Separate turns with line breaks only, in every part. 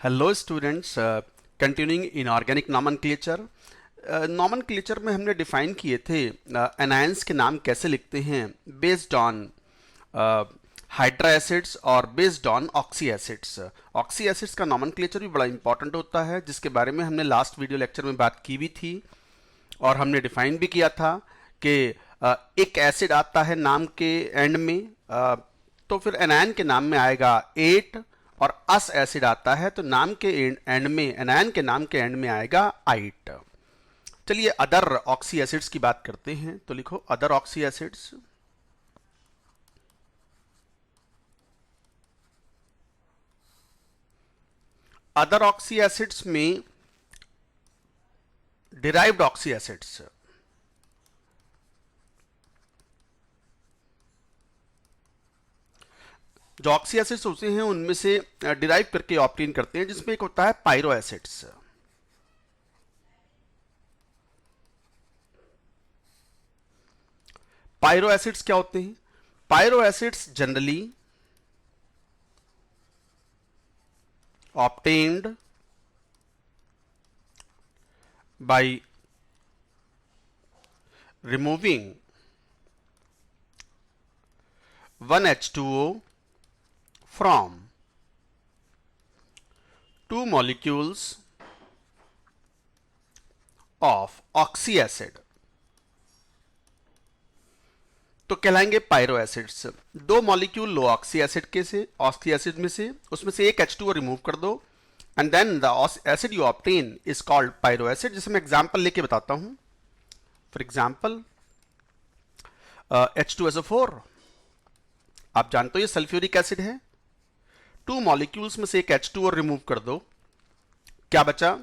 Hello students, continuing inorganic nomenclature. Nomenclature में हमने define किए थे एनायंस के नाम कैसे लिखते हैं बेस्ड ऑन हाइड्रा एसिड्स और based on oxy acids. Oxy acids का नॉमेनक्लेचर भी बड़ा इंपॉर्टेंट होता है, जिसके बारे में हमने लास्ट वीडियो लेक्चर में बात की भी थी और हमने डिफाइन भी किया था कि एक एसिड आता है नाम के एंड में, तो फिर एनायन के नाम में आएगा 8 और अस एसिड आता है तो नाम के एंड में, एनायन के नाम के एंड में आएगा 8। चलिए अदर ऑक्सी एसिड्स की बात करते हैं, तो लिखो other oxy acids. Other oxy acids में डिराइव्ड ऑक्सी एसिड्स, जो ऑक्सी एसिड्स होते हैं उनमें से डिराइव करके ऑब्टेन करते हैं, जिसमें एक होता है पायरो एसिड्स। पायरो एसिड्स क्या होते हैं? Pyro acids generally obtained by removing 1H2O from 2 molecules of oxy acid, तो कहलाएंगे पायरो एसिड्स। दो मॉलिक्यूल लो ऑक्सी एसिड के से, ऑक्सी एसिड में से, उसमें से एक H2O रिमूव कर दो and then the acid you obtain is called pyro acid. जिसे मैं एग्जांपल लेके बताता हूं। फॉर एग्जांपल H2SO4, आप जानते हो ये सल्फ्यूरिक एसिड है। टू मॉलिक्यूल्स में से एक H2O रिमूव कर दो, क्या बचा?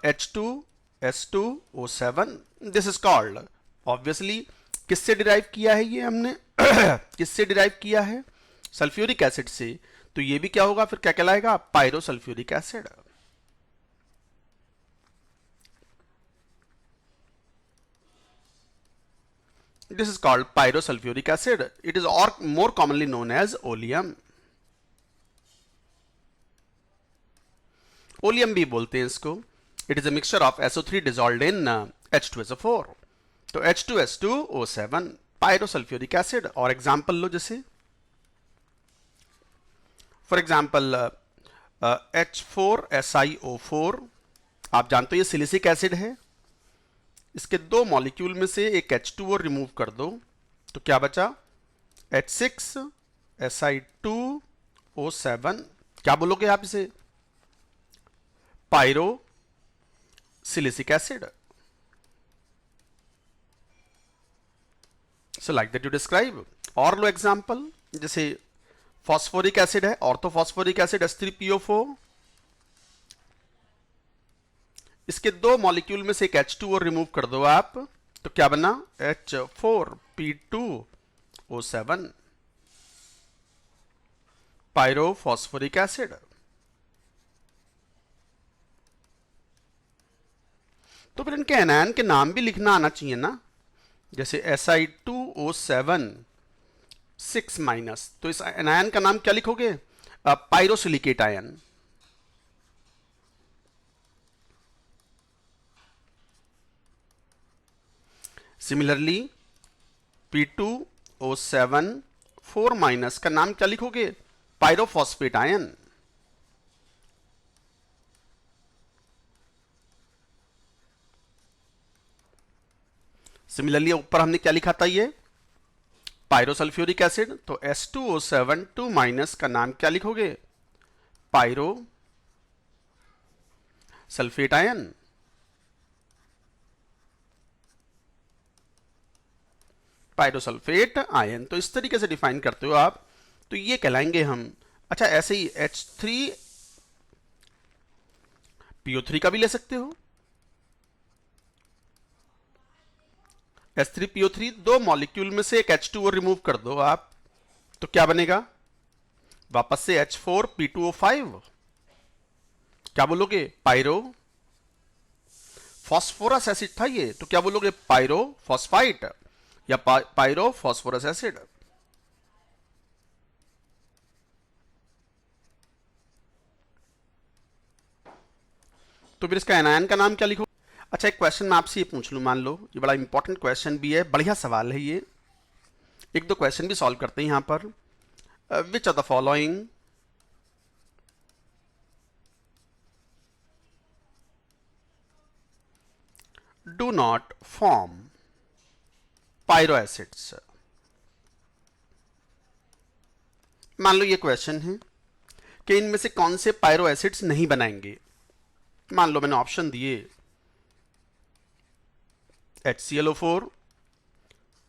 H2S2O7। This is called, obviously किससे डिराइव किया है ये हमने किससे डिराइव किया है? सल्फ्यूरिक एसिड से, तो ये भी क्या होगा फिर, क्या कहलाएगा? Pyro sulphuric acid. This is called pyro sulphuric acid. It is और more commonly known as oleum. Oleum भी बोलते हैं इसको। It is a mixture of SO3 dissolved in H2SO4। तो H2S2O7 पायरो सल्फ्यूरिक एसिड। और एग्जांपल लो, जैसे for example H4SiO4, आप जानते हो ये सिलिसिक एसिड है। इसके दो मॉलिक्यूल में से एक H2O रिमूव कर दो, तो क्या बचा? H6Si2O7। क्या बोलोगे आप इसे? Pyro silicic acid. So like that you describe। और लो एग्जांपल, जैसे फॉस्फोरिक एसिड है, ऑर्थोफॉस्फोरिक एसिड H3PO4। इसके दो मॉलिक्यूल में से एक H2O रिमूव कर दो आप, तो क्या बना? H4P2O7 pyrophosphoric acid. तो फिर इनके एनायन के नाम भी लिखना आना चाहिए ना, जैसे Si2O7 6-, तो इस एनायन का नाम क्या लिखोगे? Pyrosilicate ion. सिमिलरली P2O7 4- का नाम क्या लिखोगे? Pyrophosphate ion. सिमिलरली ऊपर हमने क्या लिखा था, ये पायरोसल्फ्यूरिक एसिड, तो S2O7 2- का नाम क्या लिखोगे? Pyro sulphate ion. Pyrosulphate ion. तो इस तरीके से डिफाइन करते हो आप, तो ये कहलाएंगे हम। अच्छा, ऐसे ही H3PO3 का भी ले सकते हो। H3PO3 दो मॉलिक्यूल में से एक H2O रिमूव कर दो आप, तो क्या बनेगा? वापस से H4P2O5। क्या बोलोगे? पायरो फॉस्फोरस एसिड था ये, तो क्या बोलोगे? पायरो फॉस्फाइट या पायरो फॉस्फोरस एसिड। तो फिर इसका एनायन का नाम क्या लिखो? अच्छा, एक क्वेश्चन मैं आपसे ये पूछ लूँ, मान लो ये बड़ा इंपॉर्टेंट क्वेश्चन भी है, बढ़िया सवाल है ये, एक दो क्वेश्चन भी सॉल्व करते हैं यहाँ पर। Which are the following do not form pyro acids? मान लो ये क्वेश्चन है कि इनमें से कौन से पायरो एसिड्स नहीं बनाएंगे। मान लो मैंने ऑप्शन दिए HClO4,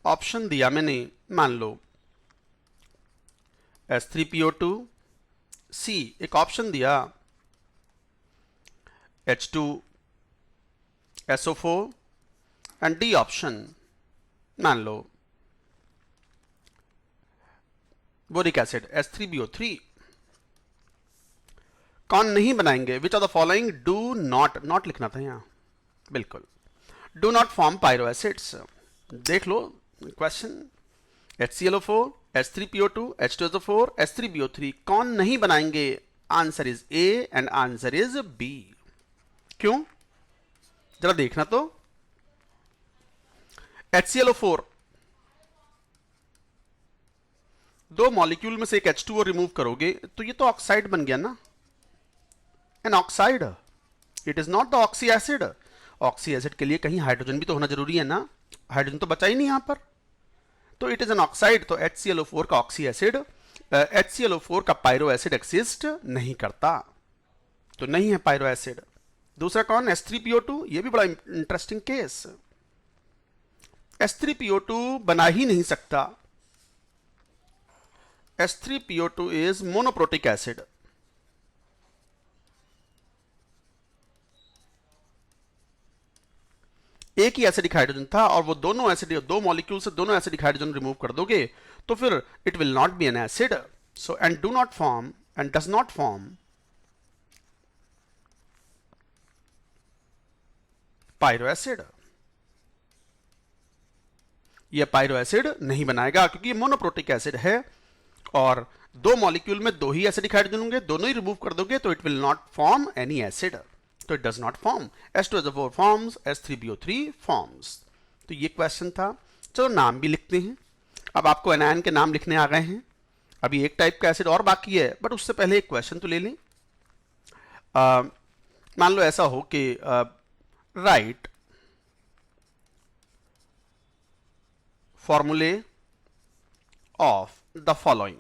ऑप्शन दिया मैंने मान लो H3PO2, सी एक ऑप्शन दिया H2SO4 एंड डी ऑप्शन मान लो बोरिक एसिड H3BO3। कौन नहीं बनाएंगे? Which are the following do not, not लिखना था यहाँ, बिल्कुल, do not form pyro acids. देख लो question, HClO4, H3PO2, H2SO4, H3BO3 कौन नहीं बनाएंगे? Answer is A and answer is B. क्यों? जरा देखना तो, HClO4 दो मॉलिक्यूल में से एक H2O रिमूव करोगे तो ये तो ऑक्साइड बन गया ना, an oxide, it is not the oxy acid. Oxy acid के लिए कहीं हाइड्रोजन भी तो होना जरूरी है ना, हाइड्रोजन तो बचा ही नहीं यहां पर, तो इट इज एन ऑक्साइड। तो HClO4 का ऑक्सी एसिड, HClO4 का पायरो एसिड एक्सिस्ट नहीं करता, तो नहीं है पायरो एसिड। दूसरा कौन? H3PO2, ये भी बड़ा इंटरेस्टिंग केस, H3PO2 बना ही नहीं सकता। H3PO2 is monoprotic acid. एक ही एसिडिक हाइड्रोजन था और वो दोनों एसिड, दो मॉलिक्यूल से दोनों एसिडिक हाइड्रोजन रिमूव कर दोगे तो फिर it will not be an acid. So and do not form and does not form pyro acid. ये पायरो एसिड नहीं बनाएगा क्योंकि ये मोनोप्रोटिक एसिड है और दो मॉलिक्यूल में दो ही एसिडिक हाइड्रोजन होंगे, दोनों ही रिमूव कर दोगे तो it will not form any acid, तो it does not form. H2SO4 forms, H3BO3 forms. तो ये क्वेश्चन था। चलो नाम भी लिखते हैं। अब आपको एनायन के नाम लिखने आ गए हैं, अभी एक टाइप का एसिड और बाकी है, बट उससे पहले एक क्वेश्चन तो ले लें। मान लो ऐसा हो कि राइट फॉर्मूले ऑफ द फॉलोइंग,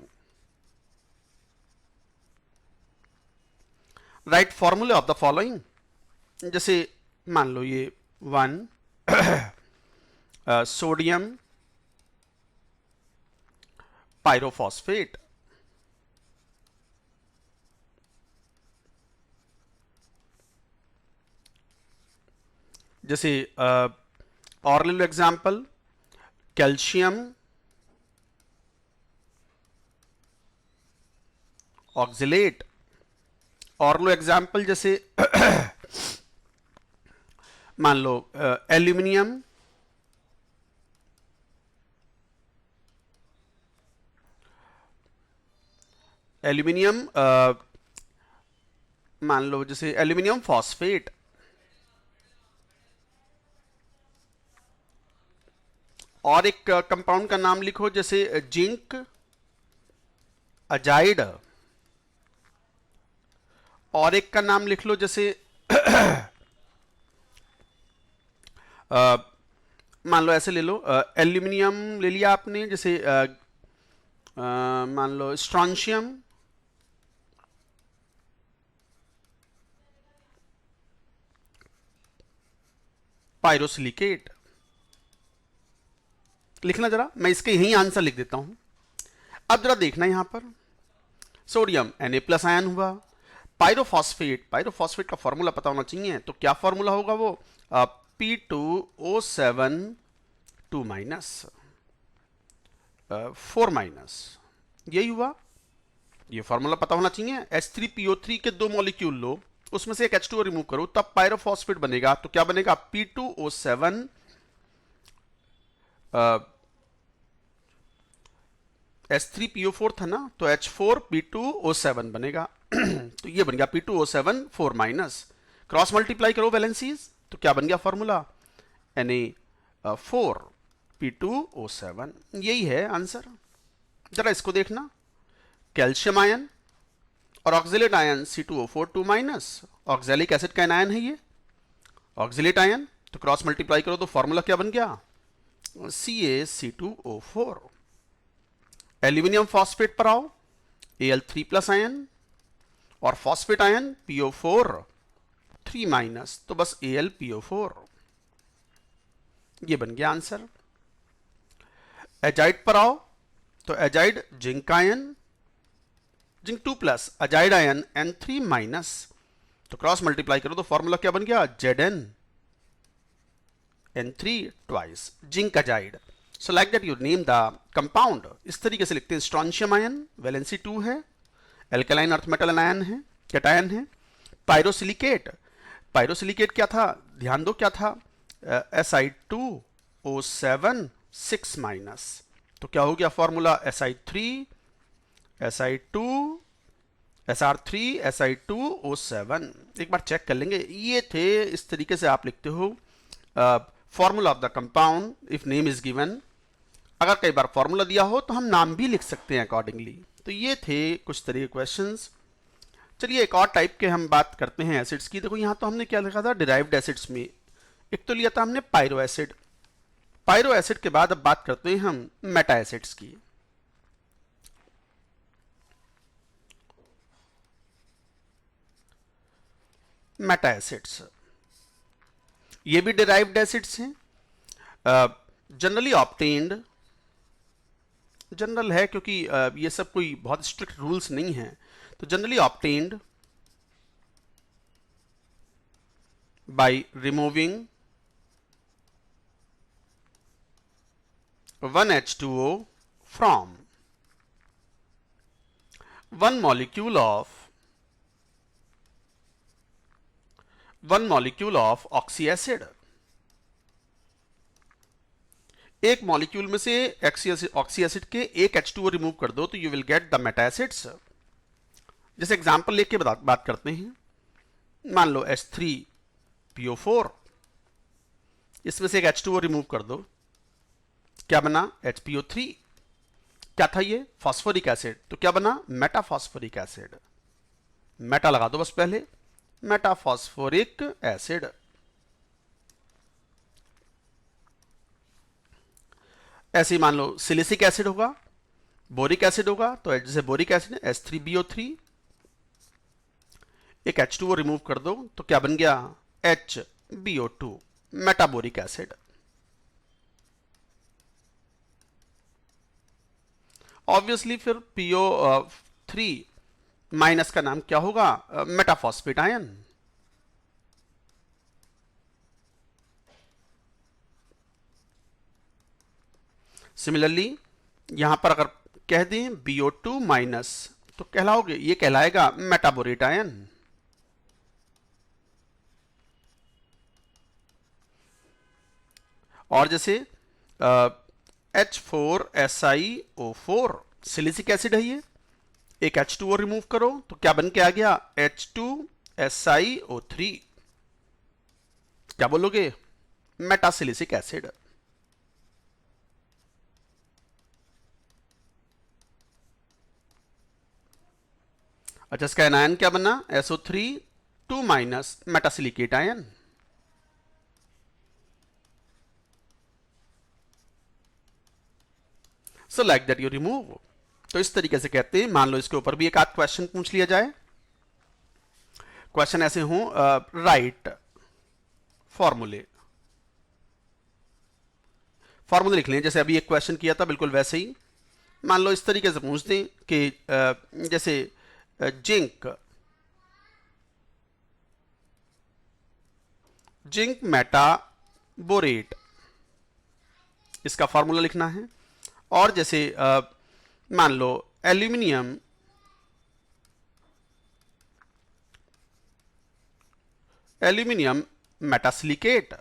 राइट फॉर्मूले ऑफ द फॉलोइंग, जैसे मान लो ये 1 सोडियम पायरोफॉस्फेट, जैसे और ले लो एग्जाम्पल कैल्शियम ऑक्जिलेट, और लो एग्जाम्पल जैसे मान लो एल्यूमिनियम मान लो जैसे एल्यूमिनियम फॉस्फेट, और एक कंपाउंड का नाम लिखो जैसे जिंक अजाइड, और एक का नाम लिख लो जैसे मान लो ऐसे ले लो, एल्यूमिनियम ले लिया आपने, जैसे मान लो स्ट्रॉन्शियम, पायरोसिलिकेट। लिखना जरा, मैं इसके यही आंसर लिख देता हूं। अब जरा देखना यहां पर, सोडियम Na+ आयन हुआ, पायरोफॉस्फेट, पायरोफॉस्फेट का फॉर्मूला पता होना चाहिए, तो क्या फॉर्मूला होगा वो? P2O7 2 माइनस 4 माइनस, यही हुआ, ये फॉर्मूला पता होना चाहिए। H3PO3 के दो मॉलिक्यूल लो, उसमें से एक H2O रिमूव करो, तब पायरोफॉस्फेट बनेगा, तो क्या बनेगा? P2O7 H3PO4 था ना, तो H4P2O7 बनेगा तो ये बन गया P2O7 4 माइनस। क्रॉस मल्टीप्लाई करो वैलेंसीज, तो क्या बन गया फॉर्मूला, Na4P2O7। यही है आंसर। जरा इसको देखना, कैल्शियम आयन और oxalate ion C2O4 2 minus, oxalic acid का आयन है ये, ऑक्जेलेट आयन, तो क्रॉस मल्टीप्लाई करो तो फॉर्मूला क्या बन गया, CaC2O4। एल्यूमिनियम फॉस्फेट पर आओ, Al3 प्लस आयन और फॉस्फेट आयन PO4 3 माइनस, तो बस AlPO4। ये बन गया आंसर। एजाइड पर आओ, तो azide zinc ion, zinc 2 plus, azide ion N3 minus, तो क्रॉस मल्टीप्लाई करो तो फॉर्मूला क्या बन गया, ZnN3 twice, zinc azide. So like that you name the compound. इस तरीके से लिखते हैं। स्ट्रॉन्शियम आयन वैलेंसी 2 है, एल्कलाइन अर्थ मेटल आयन है, कैटायन है। पायरोसिलिकेट, पायरोसिलिकेट क्या था, ध्यान दो क्या था, Si2O7 6 माइनस, तो क्या हो गया फॉर्मूला, Si2 Sr3 Si2O7। एक बार चेक कर लेंगे। ये थे, इस तरीके से आप लिखते हो formula of the compound if name is given. अगर कई बार फॉर्मूला दिया हो तो हम नाम भी लिख सकते हैं अकॉर्डिंगली। तो ये थे कुछ तरह के क्वेश्चंस। चलिए एक और टाइप के हम बात करते हैं एसिड्स की। देखो यहाँ तो हमने क्या लिखा था डिराइव्ड एसिड्स में, एक तो लिया था हमने पायरो एसिड। पायरो एसिड के बाद अब बात करते हैं हम मेटा एसिड्स की। मेटा एसिड्स ये भी डिराइव्ड एसिड्स हैं, जनरली ऑब्टेन्ड, जनरल है क्योंकि ये सब कोई बहुत स्ट्रिक्ट रूल्स नहीं है, तो generally obtained by removing 1H2O from one molecule of oxy acid. एक मॉलिक्यूल में से ऑक्सी एसिड के एक H2O रिमूव कर दो तो you will get the Meta acids. जैसे एग्जांपल लेके बात करते हैं। मान लो H3PO4, इसमें से एक H2O रिमूव कर दो, क्या बना, HPO3। क्या था ये, फॉस्फोरिक एसिड, तो क्या बना, मेटाफॉस्फोरिक एसिड। मेटा लगा दो बस पहले, मेटाफॉस्फोरिक एसिड। ऐसे ही मान लो सिलिसिक एसिड होगा, बोरिक एसिड होगा, तो जैसे बोरिक एसिड H3BO3, एक H2O रिमूव कर दो तो क्या बन गया, HBO2, मेटाबोरिक एसिड। ऑब्वियसली फिर PO3 माइनस का नाम क्या होगा, मेटाफॉस्फेट आयन। सिमिलरली यहां पर अगर कह दें BO2 माइनस तो कहलाओगे, ये कहलाएगा मेटाबोरेट आयन। और जैसे H4SiO4 सिलिसिक एसिड है ये, एक H2O रिमूव करो तो क्या बन के आ गया, H2SiO3। क्या बोलोगे, मेटासिलिसिक एसिड। अच्छा इसका एनायन क्या बना, SO3 2 minus, metasilicate ion. So like that you remove. तो इस तरीके से कहते हैं। मान लो इसके ऊपर भी एक आध क्वेश्चन पूछ लिया जाए। क्वेश्चन ऐसे हो, राइट फॉर्मूले लिख लें। जैसे अभी एक क्वेश्चन किया था बिल्कुल वैसे ही। मान लो इस तरीके से पूछ दें कि जैसे जिंक मेटाबोरेट, इसका फॉर्मूला लिखना है। और जैसे मान लो एल्यूमिनियम मेटासिलिकेट,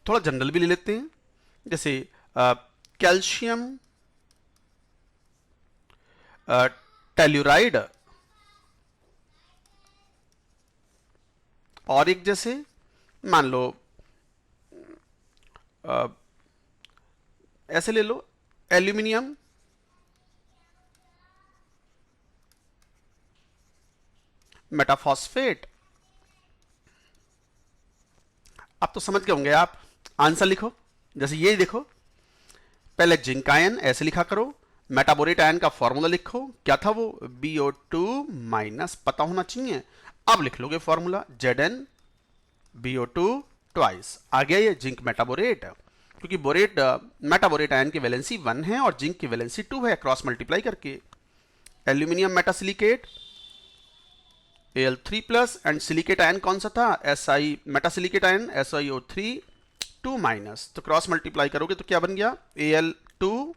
थोड़ा जनरल भी ले लेते हैं। जैसे कैल्शियम टेल्यूराइड और एक जैसे मान लो ऐसे ले लो एल्यूमिनियम मेटाफॉस्फेट। अब तो समझ गए होंगे आप। आंसर लिखो, जैसे ये देखो, पहले जिंक आयन ऐसे लिखा करो, मेटाबोरेट आयन का फॉर्मूला लिखो, क्या था वो, BO2 माइनस, पता होना चाहिए। अब लिख लोगे फॉर्मूला Zn BO2 ट्वाइस, आ गया ये जिंक मेटाबोरेट, क्योंकि बोरेट मेटाबोरेट आयन की वैलेंसी 1 है और जिंक की वैलेंसी 2 है, क्रॉस मल्टीप्लाई करके। Aluminium metasilicate Al3 plus, and silicate ion कौन सा था, Si metasilicate ion SiO3 2 minus, तो क्रॉस मल्टीप्लाई करोगे तो क्या बन गया, Al2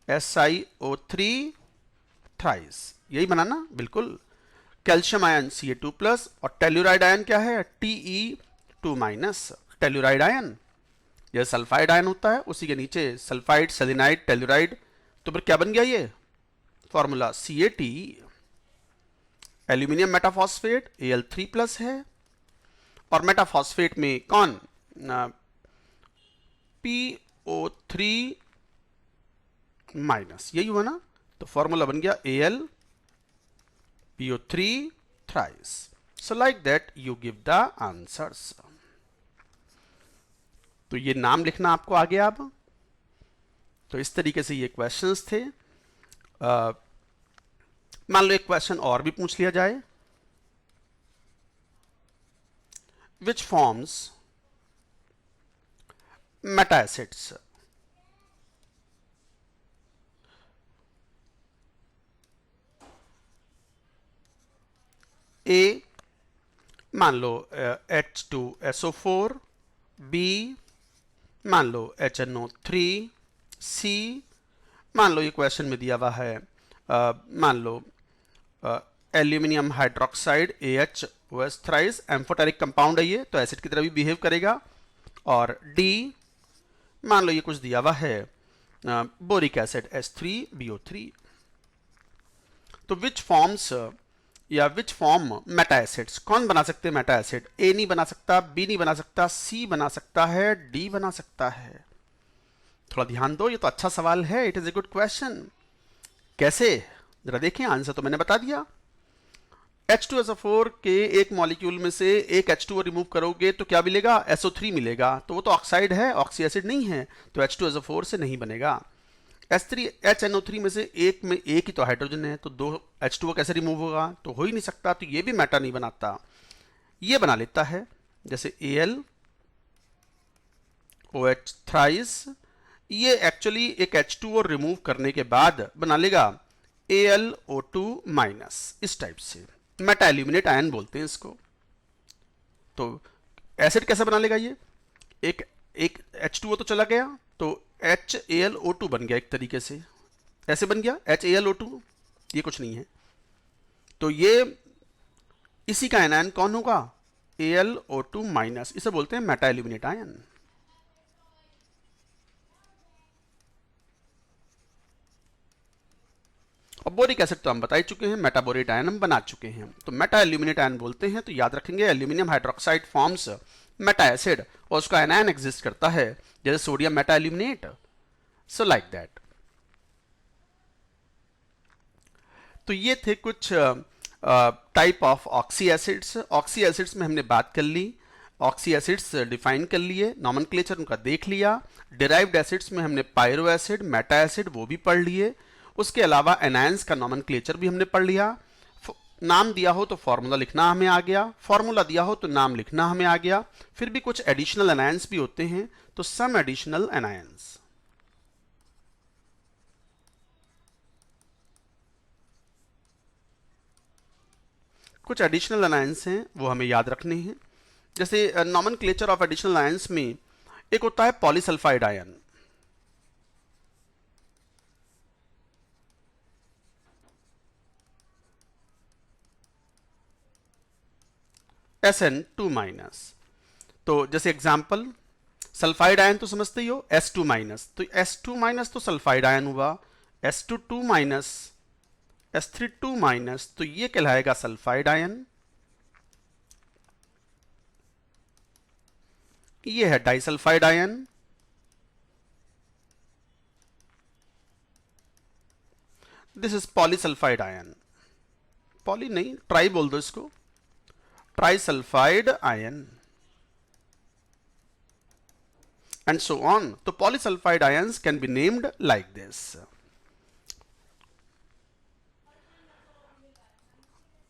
SiO3 थ्राइस, यही बना ना, बिल्कुल। कैल्शियम आयन Ca2 प्लस, और टेल्यूराइड आयन क्या है, Te2 माइनस, टेल्यूराइड आयन, यह सल्फाइड आयन होता है, उसी के नीचे सल्फाइड, सेलेनाइड, टेल्यूराइड, तो फिर क्या बन गया ये formula, CaT। Aluminium metaphosphate Al3 plus है, और मेटाफॉस्फेट में कौन, PO3 माइनस, यही हुआ ना, तो फॉर्मूला बन गया Al PO3 thrice. So like that you give the answers. तो ये नाम लिखना आपको आ गया अब। तो इस तरीके से ये क्वेश्चंस थे। मान लो एक क्वेश्चन और भी पूछ लिया जाए, which forms meta acids, A मान लो H2SO4, B मान लो HNO3, C मान लो ये क्वेश्चन में दिया हुआ है मान लो aluminium hydroxide AHOS thrice, amphoteric compound है ये, तो एसिड की तरह भी बिहेव करेगा। और D मान लो ये कुछ दिया हुआ है बोरिक एसिड H3BO3। तो विच फॉर्म्स या विच फॉर्म मेटा एसिड्स, कौन बना सकते हैं मेटा एसिड, ए नहीं बना सकता, बी नहीं बना सकता, सी बना सकता है, डी बना सकता है। थोड़ा ध्यान दो, ये तो अच्छा सवाल है, it is a good question. कैसे, जरा देखें, आंसर तो मैंने बता दिया। H2SO4 के एक मॉलिक्यूल में से एक H2O रिमूव करोगे तो क्या मिलेगा, SO3 मिलेगा, तो वो तो ऑक्साइड है, ऑक्सी एसिड नहीं है, तो H2SO4 से नहीं बनेगा। HNO3 में से एक में एक ही तो हाइड्रोजन है, तो दो H2O कैसे रिमूव होगा, तो हो ही नहीं सकता, तो ये भी मेटा नहीं बनाता। ये बना लेता है, जैसे AlOH थ्राइस, ये एक्चुअली एक H2O रिमूव करने के बाद बना लेगा AlO2 माइनस, इस टाइप से मेटा एल्यूमिनेट आयन बोलते हैं इसको। तो एसिड कैसे बना लेगा ये, एक H2O तो चला गया, तो HAlO2 बन गया एक तरीके से, ऐसे बन गया HAlO2, ये कुछ नहीं है, तो ये इसी का आयन कौन होगा, AlO2 माइनस, इसे बोलते हैं मेटा एल्यूमिनेट आयन। और बोरिक एसिड तो हम बता ही चुके हैं, मेटाबोरेट आयन हम बना चुके हैं, तो मेटा एल्यूमिनेट आयन बोलते हैं। तो याद रखेंगे, aluminium hydroxide forms Meta acid, और उसका आयन एग्जिस्ट करता है जैसे sodium Meta aluminate, so like that. तो ये थे कुछ type of oxy acids. Oxy acids में हमने बात कर ली, ऑक्सी एसिड्स डिफाइन कर लिए, नॉमेनक्लेचर उनका देख लिया। डिराइव्ड एसिड्स में हमने पायरो एसिड, मेटा एसिड वो भी पढ़ लिए। उसके अलावा एनायंस का नॉमेनक्लेचर भी हमने पढ़ लिया। नाम दिया हो तो फॉर्मूला लिखना हमें आ गया, फॉर्मूला दिया हो तो नाम लिखना हमें आ गया। फिर भी कुछ एडिशनल एनायंस भी होते हैं, तो सम एडिशनल एनायंस, कुछ एडिशनल एनायंस हैं वो हमें याद रखने हैं। जैसे नॉमेनक्लेचर ऑफ एडिशनल आयंस में एक होता है पॉलीसल्फाइड आयन, SN2 माइनस। तो जैसे एग्जांपल, सल्फाइड आयन तो समझते ही हो, S2 माइनस, तो S2 माइनस तो सल्फाइड आयन हुआ, S2 2 माइनस S3 2 माइनस, तो ये कहलाएगा सल्फाइड आयन। ये है disulphide ion. This is polysulphide ion. Poly नहीं, ट्राई बोल दो इसको, trisulphide ion, and so on. तो polysulphide ions can be named like this.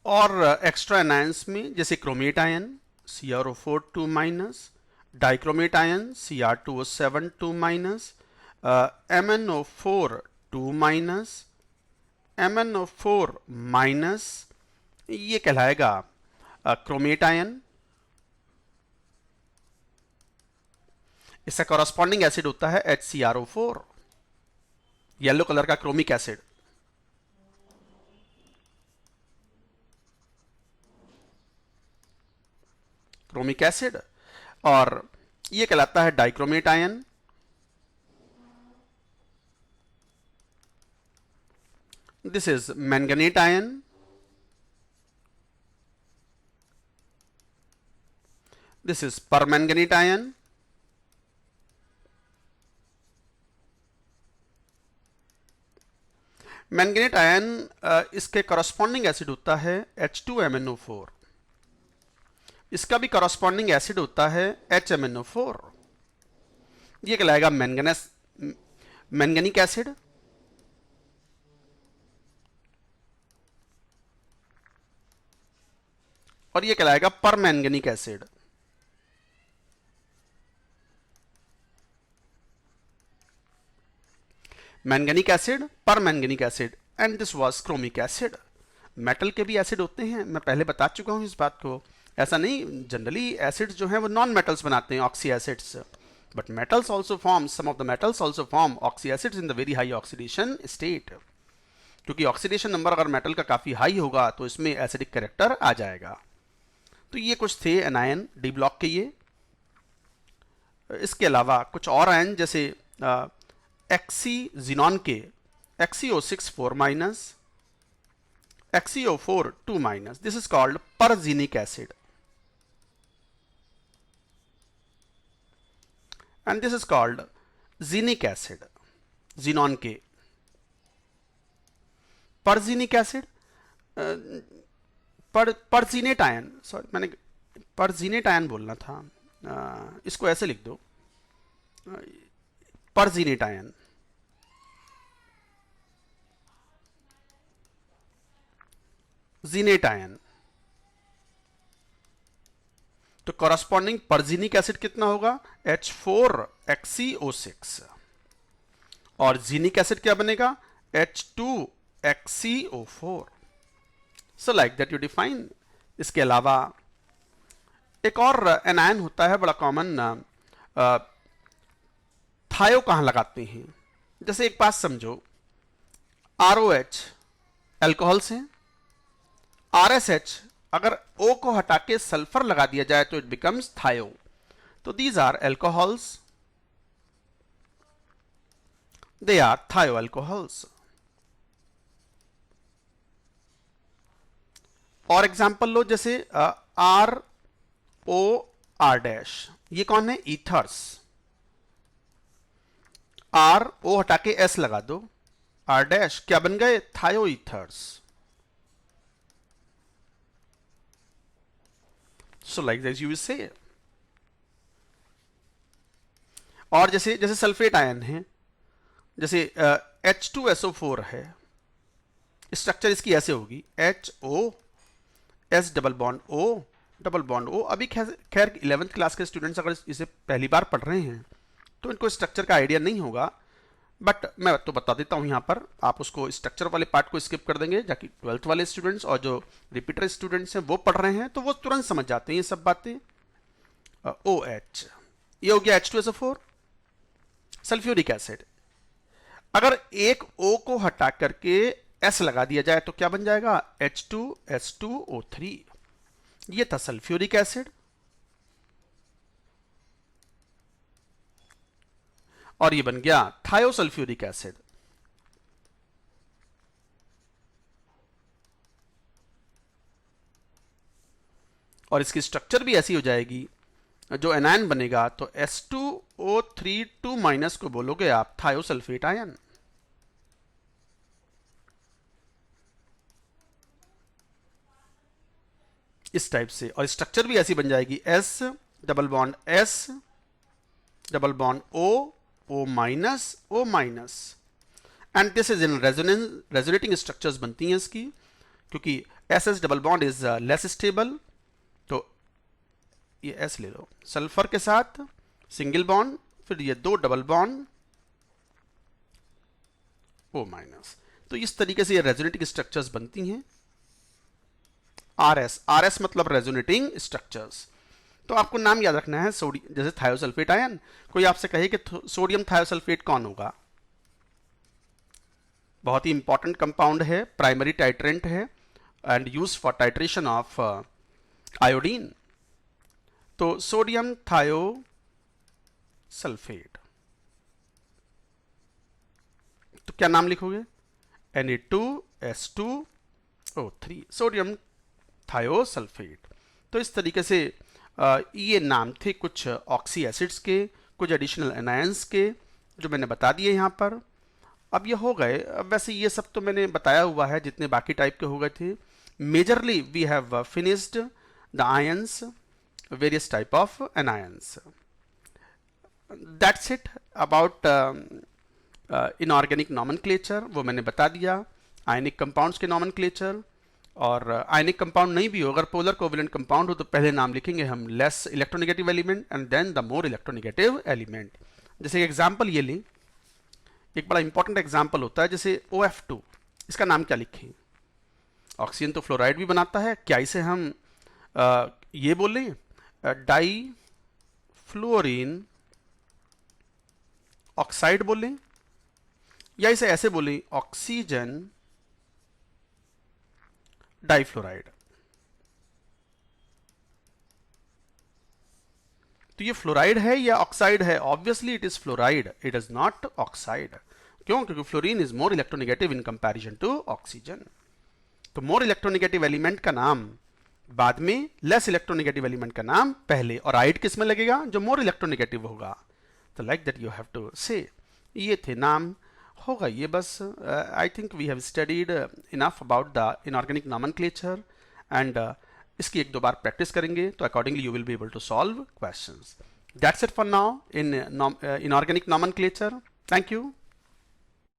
और एक्स्ट्रा एनायंस में जैसे chromate ion CrO4 2 minus, dichromate ion Cr2O7 2 minus, MnO4 2 minus, MnO4 minus, ये कहलाएगा क्रोमेट आयन। इसका कॉरस्पॉन्डिंग एसिड होता है HCrO4, येलो कलर का क्रोमिक एसिड। क्रोमिक एसिड, और ये कहलाता है dichromate ion. This is manganate ion. This is permanganate ion. Manganate ion इसके करस्पॉन्डिंग एसिड होता है H2MnO4। इसका भी करस्पॉन्डिंग एसिड होता है HMnO4। ये कहलाएगा मैंगनेस, मैंगनिक एसिड। और ये कहलाएगा permanganic acid. Manganic acid, permanganic acid, and this was chromic acid. Metal के भी एसिड होते हैं, मैं पहले बता चुका हूं इस बात को। ऐसा नहीं, जनरली एसिड्स जो हैं वो नॉन मेटल्स बनाते हैं, oxy acids, but metals also form, some of the metals also form oxy acids in the very high oxidation state. क्योंकि ऑक्सीडेशन नंबर अगर मेटल का काफी हाई होगा तो इसमें एसिडिक कैरेक्टर आ जाएगा। तो ये कुछ थे एनायन डी ब्लॉक के ये। इसके अलावा कुछ और आयन जैसे एक्सी जिनॉन के XeO6 4 minus, XeO4 2 minus. This is called perzenic acid. And this is called zenic acid. Xenon K. Perzenic acid, perxenate ion, sorry मैंने परजीनेट आयन बोलना था, इसको ऐसे लिख दो, परजीनेट आयन। जीनेट आयन, तो कॉरस्पॉन्डिंग परजीनिक एसिड कितना होगा H4XeO6, और जीनिक एसिड क्या बनेगा H2XeO4। So like that you define. इसके अलावा एक और एनायन होता है बड़ा कॉमन, थायो कहां लगाते हैं, जैसे एक बात समझो, ROH एल्कोहल से, RSH अगर O को हटा के सल्फर लगा दिया जाए तो इट बिकम्स थायो। तो these are alcohols, they are thio alcohols. और एग्जाम्पल लो जैसे ROR डैश, ये कौन है ईथर्स, RO हटा के S लगा दो, R डैश क्या बन गए थायो ethers. So like this you will say। और जैसे जैसे सल्फेट आयन है, जैसे H2SO4 है, स्ट्रक्चर इसकी ऐसे होगी HO S double bond O double bond O। अभी खैर 11th क्लास के स्टूडेंट्स अगर इसे पहली बार पढ़ रहे हैं तो इनको स्ट्रक्चर का आइडिया नहीं होगा, बट मैं तो बता देता हूं यहां पर, आप उसको स्ट्रक्चर वाले पार्ट को स्किप कर देंगे, जाकि 12th वाले स्टूडेंट्स और जो रिपीटर स्टूडेंट्स हैं वो पढ़ रहे हैं तो वो तुरंत समझ जाते हैं ये सब बातें। OH, ये हो गया H2SO4 सल्फ्यूरिक एसिड। अगर एक O को हटा करके S लगा दिया जाए तो क्या बन जाएगा H2S2O3। ये था सल्फ्यूरिक एसिड, और ये बन गया थायोसल्फ्यूरिक एसिड। और इसकी स्ट्रक्चर भी ऐसी हो जाएगी, जो एनायन बनेगा तो H2O3 को बोलोगे आप थायोसल्फेट आयन। इस टाइप से, और स्ट्रक्चर भी ऐसी बन जाएगी S double bond S double bond O minus O minus, and this is in resonating structures बनती हैं इसकी, क्योंकि SS double bond is less stable. तो ये S ले लो, सल्फर के साथ सिंगल बॉन्ड, फिर ये 2 डबल बॉन्ड O माइनस। तो इस तरीके से ये रेजोनेटिंग स्ट्रक्चर्स बनती हैं। RS मतलब रेजोनेटिंग स्ट्रक्चर्स। तो आपको नाम याद रखना है, सोडियम जैसे थायोसल्फेट आयन। कोई आपसे कहे कि सोडियम थायोसल्फेट कौन होगा, बहुत ही इंपॉर्टेंट कंपाउंड है, प्राइमरी टाइट्रेंट है and use for titration of iodine. तो सोडियम थायोसल्फेट, तो क्या नाम लिखोगे, Na2S2O3 सोडियम थायोसल्फेट। तो इस तरीके से ये नाम थे कुछ ऑक्सी एसिड्स के, कुछ एडिशनल एनायंस के, जो मैंने बता दिए यहाँ पर। अब ये हो गए, वैसे ये सब तो मैंने बताया हुआ है जितने बाकी टाइप के हो गए थे। Majorly we have finished the ions, various type of anions. That's it about inorganic nomenclature, वो मैंने बता दिया। आयनिक कंपाउंड्स के नॉमेनक्लेचर, और आयनिक कंपाउंड नहीं भी हो, अगर पोलर कोवेलेंट कंपाउंड हो तो पहले नाम लिखेंगे हम less electronegative element and then the more electronegative element. जैसे एग्जांपल ये लें, एक बड़ा इंपॉर्टेंट एग्जांपल होता है, जैसे OF2, इसका नाम क्या लिखें, ऑक्सीजन तो फ्लोराइड भी बनाता है, क्या इसे हम ये बोलें डाई फ्लोरीन ऑक्साइड बोलें, या इसे ऐसे बोलें ऑक्सीजन डाइफ्लोराइड। तो ये फ्लोराइड है या ऑक्साइड है, obviously it is fluoride, it is not oxide. क्यों, क्योंकि fluorine is more electronegative in comparison to oxygen. तो मोर इलेक्ट्रोनेगेटिव एलिमेंट का नाम बाद में, लेस इलेक्ट्रोनेगेटिव एलिमेंट का नाम पहले, और आइड किस में लगेगा, जो मोर इलेक्ट्रोनेगेटिव होगा। तो like that you have to say, ये थे नाम, होगा ये बस। I think we have studied enough about the inorganic nomenclature, and इसकी एक दो बार प्रैक्टिस करेंगे तो accordingly you will be able to solve questions. That's it for now in inorganic nomenclature. Thank you.